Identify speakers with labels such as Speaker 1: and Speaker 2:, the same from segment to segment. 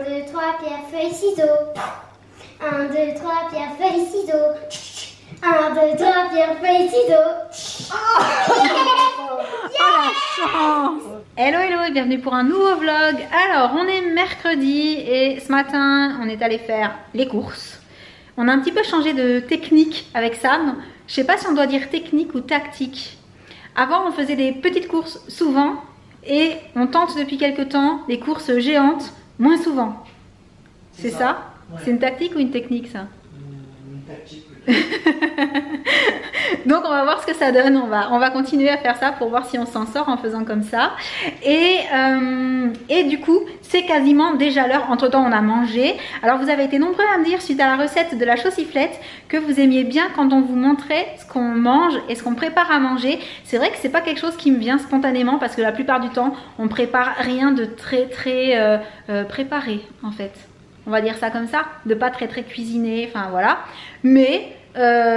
Speaker 1: 2, 3, pierre, feuille, ciseaux. 1, 2, 3, pierre, feuille, ciseaux. 1, 2, 3, pierre, feuille, ciseaux.
Speaker 2: Oh la chance! Hello hello et bienvenue pour un nouveau vlog. Alors on est mercredi et ce matin on est allé faire les courses. On a un petit peu changé de technique avec Sam. Je sais pas si on doit dire technique ou tactique. Avant on faisait des petites courses souvent et on tente depuis quelques temps des courses géantes moins souvent. C'est ça?
Speaker 3: Ouais.
Speaker 2: C'est une tactique ou une technique ça?
Speaker 3: Une tactique.
Speaker 2: Donc on va voir ce que ça donne, on va continuer à faire ça pour voir si on s'en sort en faisant comme ça. Et du coup c'est quasiment déjà l'heure, entre temps on a mangé. Alors vous avez été nombreux à me dire suite à la recette de la chaussiflette que vous aimiez bien quand on vous montrait ce qu'on mange et ce qu'on prépare à manger. C'est vrai que c'est pas quelque chose qui me vient spontanément parce que la plupart du temps on prépare rien de très préparé en fait. On va dire ça comme ça, de pas très cuisiné, enfin voilà. Mais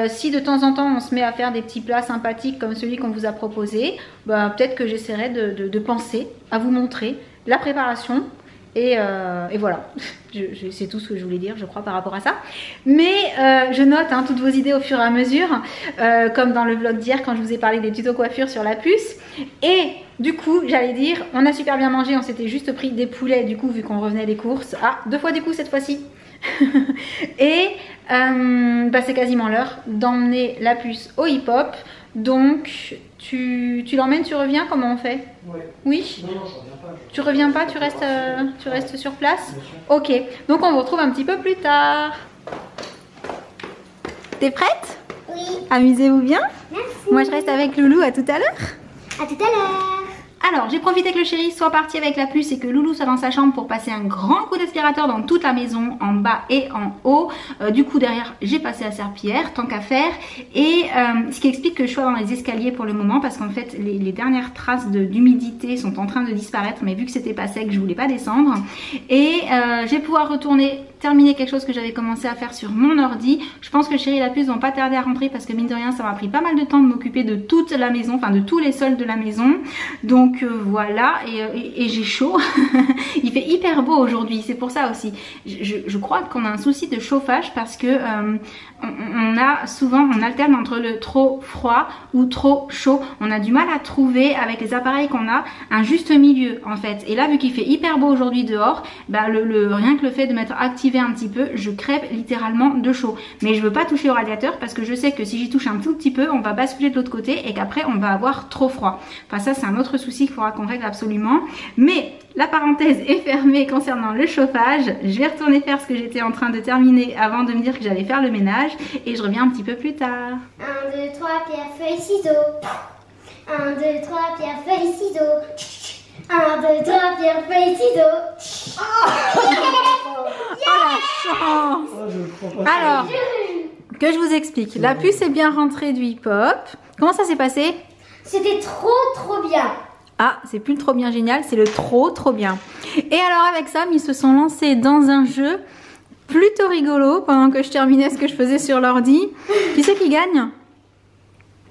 Speaker 2: si de temps en temps on se met à faire des petits plats sympathiques comme celui qu'on vous a proposé, bah, peut-être que j'essaierai de penser à vous montrer la préparation. Et voilà, c'est tout ce que je voulais dire, je crois, par rapport à ça. Mais je note toutes vos idées au fur et à mesure, comme dans le vlog d'hier quand je vous ai parlé des tutos coiffure sur la puce. Et du coup, j'allais dire, on a super bien mangé, on s'était juste pris des poulets, du coup, vu qu'on revenait des courses. Ah, 2 fois du coup cette fois-ci. Et bah, c'est quasiment l'heure d'emmener la puce au hip-hop. Donc, tu l'emmènes, tu reviens, comment on fait?
Speaker 3: Ouais.
Speaker 2: Oui?
Speaker 3: Non, je reviens pas.
Speaker 2: Tu reviens pas, tu restes sur place?
Speaker 3: Bien sûr.
Speaker 2: Ok, donc on vous retrouve un petit peu plus tard. T'es prête?
Speaker 1: Oui,
Speaker 2: Amusez-vous bien.
Speaker 1: merci.
Speaker 2: Moi je reste avec Loulou, à tout à l'heure.
Speaker 1: À tout à l'heure.
Speaker 2: Alors, j'ai profité que le chéri soit parti avec la puce et que Loulou soit dans sa chambre pour passer un grand coup d'aspirateur dans toute la maison, en bas et en haut. Du coup, derrière, j'ai passé la serpillière, tant qu'à faire. Et ce qui explique que je sois dans les escaliers pour le moment, parce qu'en fait, les dernières traces d'humidité sont en train de disparaître. Mais vu que c'était pas sec, je voulais pas descendre. Et je vais pouvoir terminer quelque chose que j'avais commencé à faire sur mon ordi. Je pense que le chéri et la puce vont pas tarder à rentrer parce que mine de rien, ça m'a pris pas mal de temps de m'occuper de toute la maison, enfin de tous les sols de la maison. Donc voilà, et j'ai chaud. Il fait hyper beau aujourd'hui, c'est pour ça aussi. Je crois qu'on a un souci de chauffage parce que on alterne entre le trop froid ou trop chaud. On a du mal à trouver avec les appareils qu'on a un juste milieu en fait. Et là vu qu'il fait hyper beau aujourd'hui dehors, bah, rien que le fait de m'être activé un petit peu, je crève littéralement de chaud. Mais je veux pas toucher au radiateur parce que je sais que si j'y touche un tout petit peu, on va basculer de l'autre côté et qu'après on va avoir trop froid. Enfin ça c'est un autre souci qu'il faudra qu'on règle absolument. Mais la parenthèse est fermée concernant le chauffage. Je vais retourner faire ce que j'étais en train de terminer avant de me dire que j'allais faire le ménage et je reviens un petit peu plus tard.
Speaker 1: 1, 2, 3, pierre, feuille, ciseaux. 1, 2, 3, pierre, feuille, ciseaux. 1, 2, 3, pierre, feuille, ciseaux.
Speaker 2: Oh la chance!
Speaker 3: Oh, je crois pas.
Speaker 2: Alors, que je vous explique. La puce est bien rentrée du hip-hop. Comment ça s'est passé?
Speaker 1: C'était trop bien.
Speaker 2: Ah, c'est plus le trop bien génial, c'est le trop bien. Et alors avec Sam, ils se sont lancés dans un jeu plutôt rigolo pendant que je terminais ce que je faisais sur l'ordi. Qui c'est qui gagne?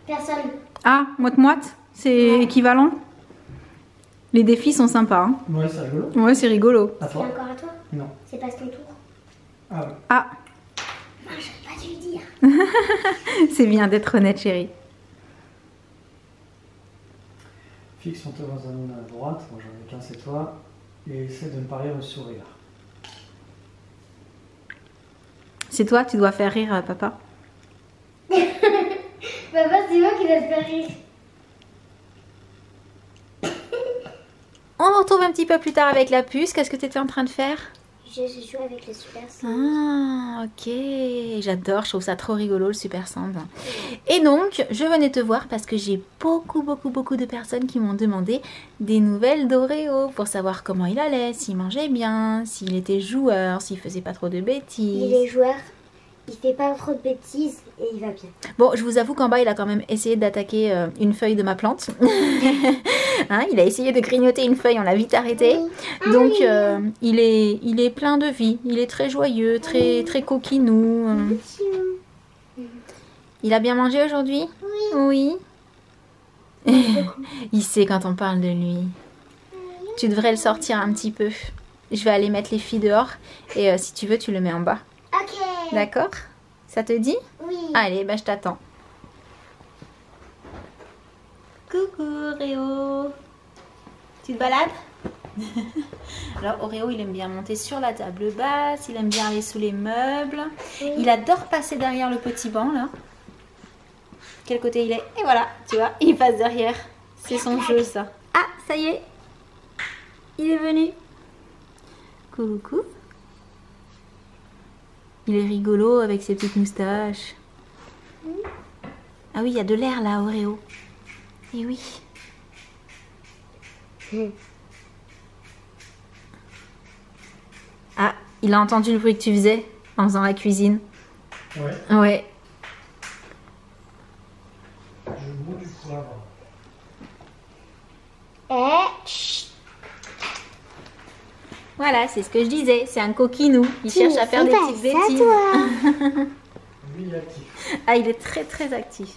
Speaker 1: Personne.
Speaker 2: Ah, moite-moite, c'est équivalent. Les défis sont sympas. Hein.
Speaker 3: Ouais, c'est rigolo.
Speaker 2: Ouais, c'est rigolo.
Speaker 3: À
Speaker 1: C'est
Speaker 3: toi?
Speaker 1: encore à toi?
Speaker 3: Non.
Speaker 1: C'est pas ton tour.
Speaker 3: Ah ouais.
Speaker 2: Ah,
Speaker 1: Moi, j'aurais pas dû le dire.
Speaker 2: c'est bien d'être honnête, chérie.
Speaker 3: Fixe ton doigt dans un angle à droite. Moi, j'en ai qu'un, c'est toi. Et essaie de ne pas rire au sourire.
Speaker 2: C'est toi, tu dois faire rire papa.
Speaker 1: Papa, c'est moi qui vais te faire rire.
Speaker 2: On se retrouve un petit peu plus tard avec la puce. Qu'est-ce que tu étais en train de faire?
Speaker 1: Je joue avec le Super Sand.
Speaker 2: Ah, ok. J'adore, je trouve ça trop rigolo le Super Sand. Et donc, je venais te voir parce que j'ai beaucoup de personnes qui m'ont demandé des nouvelles d'Oreo pour savoir comment il allait, s'il mangeait bien, s'il était joueur, s'il faisait pas trop de bêtises.
Speaker 1: Il est joueur, il fait pas trop de bêtises et il va bien.
Speaker 2: Bon, je vous avoue qu'en bas, il a quand même essayé d'attaquer une feuille de ma plante. Hein, il a essayé de grignoter une feuille, on l'a vite arrêté.
Speaker 1: Oui.
Speaker 2: Donc, il est plein de vie. Il est très joyeux, très coquinou. Il a bien mangé aujourd'hui? Oui. Il sait quand on parle de lui. Tu devrais le sortir un petit peu. Je vais aller mettre les filles dehors et si tu veux, tu le mets en bas.
Speaker 1: Ok.
Speaker 2: D'accord? Ça te dit?
Speaker 1: Oui.
Speaker 2: Allez, bah, je t'attends. Coucou Oreo. Tu te balades? Alors Oreo, il aime bien monter sur la table basse, il aime bien aller sous les meubles.
Speaker 1: Oui.
Speaker 2: Il adore passer derrière le petit banc là. Quel côté il est? Et voilà, tu vois, il passe derrière. C'est son jeu ça. Ah, ça y est. Il est venu. Coucou. Il est rigolo avec ses petites moustaches. Ah oui, il y a de l'air là, Oreo. Et oui. Ah, il a entendu le bruit que tu faisais en faisant la cuisine.
Speaker 3: Ouais.
Speaker 2: Ouais.
Speaker 3: Je bois du poivre.
Speaker 1: Chut.
Speaker 2: Voilà, c'est ce que je disais. C'est un coquinou. Il cherche à faire des petites bêtises.
Speaker 1: Toi.
Speaker 3: Lui, il est actif.
Speaker 2: Ah, il est très très actif.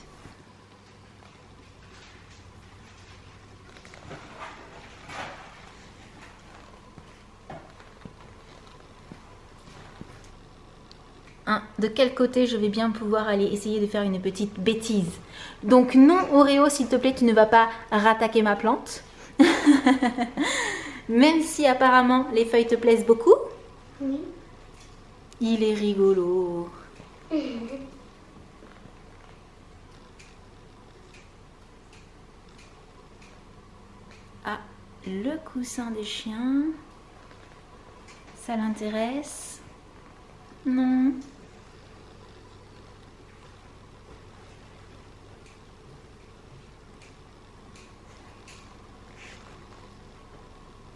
Speaker 2: Hein, de quel côté je vais bien pouvoir aller essayer de faire une petite bêtise? Donc non, Oreo, s'il te plaît, tu ne vas pas rattaquer ma plante. Même si apparemment les feuilles te plaisent beaucoup.
Speaker 1: Oui.
Speaker 2: Il est rigolo. Ah, le coussin des chiens. Ça l'intéresse? Non.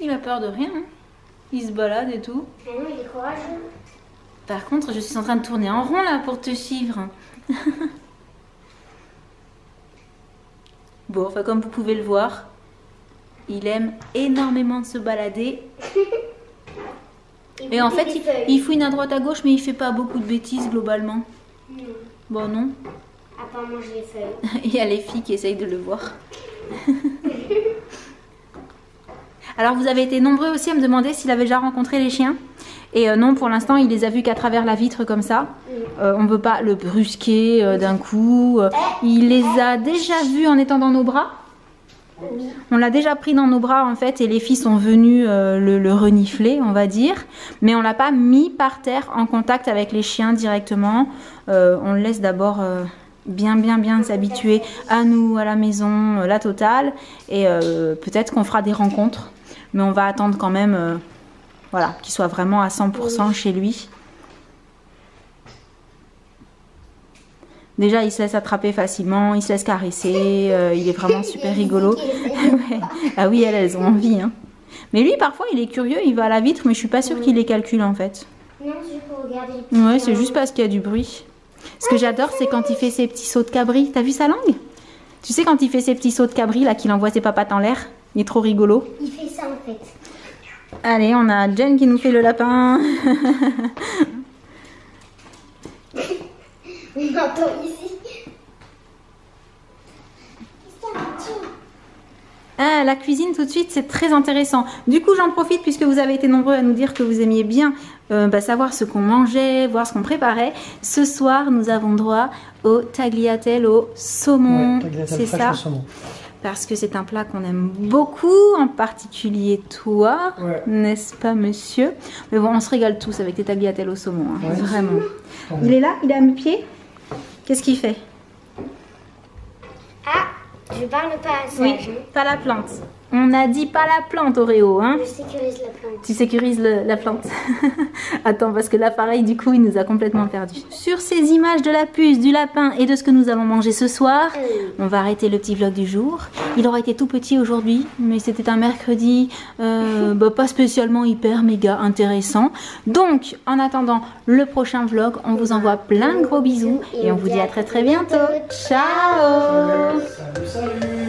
Speaker 2: Il a peur de rien, hein. Il se balade et tout.
Speaker 1: Mais non, il est courageux.
Speaker 2: Par contre, je suis en train de tourner en rond là pour te suivre. Bon, enfin comme vous pouvez le voir, il aime énormément de se balader. Et en fait, il fouine à droite à gauche, mais il fait pas beaucoup de bêtises globalement.
Speaker 1: Non.
Speaker 2: Bon, non.
Speaker 1: À part manger les feuilles.
Speaker 2: Il y a les filles qui essayent de le voir. Alors, vous avez été nombreux aussi à me demander s'il avait déjà rencontré les chiens. Et non, pour l'instant, il les a vus qu'à travers la vitre comme ça. On ne veut pas le brusquer d'un coup. Il les a déjà vus en étant dans nos bras. On l'a déjà pris dans nos bras en fait et les filles sont venues le renifler, on va dire. Mais on l'a pas mis par terre en contact avec les chiens directement. On le laisse d'abord bien s'habituer à nous, à la maison, la totale. Et peut-être qu'on fera des rencontres. Mais on va attendre quand même voilà, qu'il soit vraiment à 100% chez lui. Déjà, il se laisse attraper facilement, il se laisse caresser, il est vraiment super rigolo. Ouais. Ah oui, elles ont envie. Hein. Mais lui, parfois, il est curieux, il va à la vitre, mais je suis pas sûre qu'il les calcule en fait.
Speaker 1: Non, c'est juste pour regarder les petits
Speaker 2: Ouais, c'est juste parce qu'il y a du bruit. Ce que j'adore, c'est quand il fait ses petits sauts de cabri. T'as vu sa langue? Tu sais, quand il fait ses petits sauts de cabri, là, qu'il envoie ses papates en l'air, il est trop rigolo.
Speaker 1: Il fait ça en fait.
Speaker 2: Allez, on a Jen qui nous fait le lapin.
Speaker 1: On entend ici.
Speaker 2: Ah, la cuisine tout de suite, c'est très intéressant. Du coup, j'en profite puisque vous avez été nombreux à nous dire que vous aimiez bien savoir ce qu'on mangeait, voir ce qu'on préparait. Ce soir, nous avons droit au tagliatelle au saumon.
Speaker 3: Ouais,
Speaker 2: c'est ça.
Speaker 3: saumon.
Speaker 2: Parce que c'est un plat qu'on aime beaucoup, en particulier toi, n'est-ce pas, monsieur? Mais bon, on se régale tous avec tes tagliatelles au saumon, hein, vraiment. Il est là? Il est à mes pieds? Qu'est-ce qu'il fait?
Speaker 1: Ah, je parle pas à ça.
Speaker 2: Oui, pas la plante. On a dit pas la plante, Oreo, hein?
Speaker 1: Je sécurise la plante.
Speaker 2: Tu sécurises la plante. Attends, parce que là, pareil, du coup, il nous a complètement perdus. Sur ces images de la puce, du lapin et de ce que nous allons manger ce soir, on va arrêter le petit vlog du jour. Il aura été tout petit aujourd'hui, mais c'était un mercredi pas spécialement hyper méga intéressant. Donc, en attendant le prochain vlog, on vous envoie plein de gros bisous et on vous dit à très bientôt. Ciao!
Speaker 3: Salut, salut!